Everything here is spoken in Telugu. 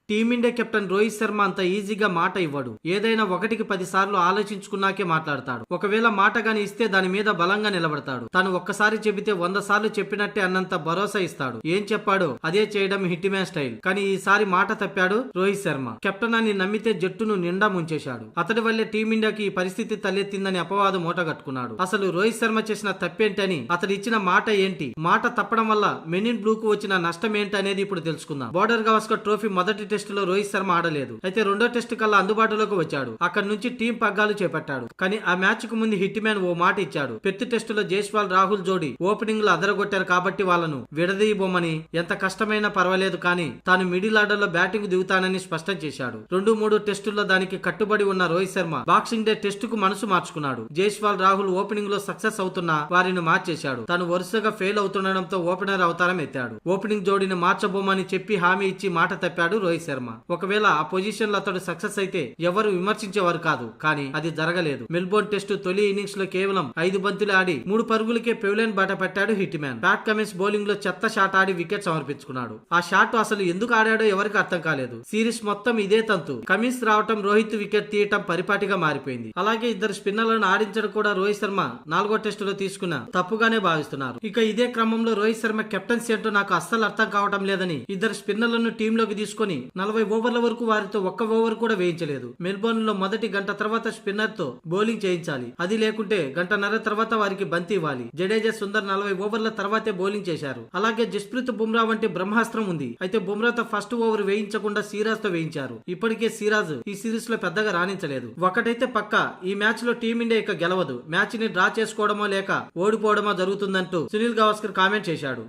టీమిండియా కెప్టెన్ రోహిత్ శర్మ అంత ఈజీగా మాట ఇవ్వడు. ఏదైనా 1కి 10 సార్లు ఆలోచించుకున్నాకే మాట్లాడతాడు. ఒకవేళ మాట గాని ఇస్తే దాని మీద బలంగా నిలబడతాడు. తను ఒక్కసారి చెబితే 100 సార్లు చెప్పినట్టే అన్నంత భరోసా ఇస్తాడు. ఏం చెప్పాడో అదే చేయడం హిట్ మ్యాన్ స్టైల్. కానీ ఈసారి మాట తప్పాడు రోహిత్ శర్మ. కెప్టెన్ అని నమ్మితే జట్టును నిండా ముంచేశాడు. అతడి వల్లే టీమిండియాకి ఈ పరిస్థితి తలెత్తిందని అపవాదు మూటగట్టుకున్నాడు. అసలు రోహిత్ శర్మ చేసిన తప్పేంటని, అతడు ఇచ్చిన మాట ఏంటి, మాట తప్పడం వల్ల మెన్ ఇన్ బ్లూ కు వచ్చిన నష్టం ఏంటి అనేది ఇప్పుడు తెలుసుకుందాం. బోర్డర్ గవాస్కర్ ట్రోఫీ మొదటి టెస్టులో రోహిత్ శర్మ ఆడలేదు. అయితే రెండో టెస్టు కల్లా అందుబాటులోకి వచ్చాడు. అక్కడి నుంచి టీం పగ్గాలు చేపట్టాడు. కానీ ఆ మ్యాచ్ కు ముందు హిట్ మ్యాన్ ఓ మాట ఇచ్చాడు. ప్రతి టెస్టులో జైస్వాల్ రాహుల్ జోడీ ఓపెనింగ్ లో అదరగొట్టారు కాబట్టి వాళ్ళను విడదీయబోమని, ఎంత కష్టమైనా పర్వాలేదు కానీ తాను మిడిల్ ఆర్డర్ లో బ్యాటింగ్ దిగుతానని స్పష్టం చేశాడు. 2-3 టెస్టుల్లో దానికి కట్టుబడి ఉన్న రోహిత్ శర్మ బాక్సింగ్ డే టెస్టుకు మనసు మార్చుకున్నాడు. జైస్వాల్ రాహుల్ ఓపెనింగ్ లో సక్సెస్ అవుతున్నా వారిని మార్చేశాడు. తాను వరుసగా ఫెయిల్ అవుతుండడంతో ఓపెనర్ అవతారం ఎత్తాడు. ఓపెనింగ్ జోడీని మార్చబోమని చెప్పి హామీ ఇచ్చి మాట తప్పాడు రోహిత్ శర్మ. ఒకవేళ ఆ పొజిషన్ లో అతడు సక్సెస్ అయితే ఎవరు విమర్శించేవారు కాదు. కానీ అది జరగలేదు. మెల్బోర్న్ టెస్టు తొలి ఇన్నింగ్స్ లో కేవలం 5 బంతులు ఆడి 3 పరుగులకే పెవిలియన్ బాట పెట్టాడు hit man. Pat Cummins bowling లో చెత్త షాట్ ఆడి వికెట్ సమర్పించుకున్నాడు. ఆ షాట్ అసలు ఎందుకు ఆడాడో ఎవరికి అర్థం కాలేదు. సిరీస్ మొత్తం ఇదే తంతు. కమిన్స్ రావటం, రోహిత్ వికెట్ తీయటం పరిపాటిగా మారిపోయింది. అలాగే ఇద్దరు స్పిన్నర్లను ఆడించడం కూడా రోహిత్ శర్మ 4వ టెస్టులో తీసుకున్న తప్పుగానే భావిస్తున్నారు. ఇక ఇదే క్రమంలో రోహిత్ శర్మ కెప్టెన్సీ ఏంటో నాకు అస్సలు అర్థం కావటం లేదని ఇద్దరు స్పిన్నర్లను టీంలోకి తీసుకుని 40 ఓవర్ల వరకు వారితో ఒక్క ఓవర్ కూడా వేయించలేదు. మెల్బోర్న్ లో మొదటి గంట తర్వాత స్పిన్నర్ తో బౌలింగ్ చేయించాలి. అది లేకుంటే గంటన్నర తర్వాత వారికి బంతి ఇవ్వాలి. జడేజా, సుందర్ 40 ఓవర్ల తర్వాతే బౌలింగ్ చేశారు. అలాగే జస్ప్రీత్ బుమ్రా వంటి బ్రహ్మాస్త్రం ఉంది. అయితే బుమ్రాతో ఫస్ట్ ఓవర్ వేయించకుండా సిరాజ్ తో వేయించారు. ఇప్పటికే సిరాజ్ ఈ సిరీస్ లో పెద్దగా రాణించలేదు. ఒకటైతే పక్కా, ఈ మ్యాచ్ లో టీమిండియా ఇక గెలవదు. మ్యాచ్ ని డ్రా చేసుకోవడమో లేక ఓడిపోవడమో జరుగుతుందంటూ సునీల్ గవాస్కర్ కామెంట్ చేశాడు.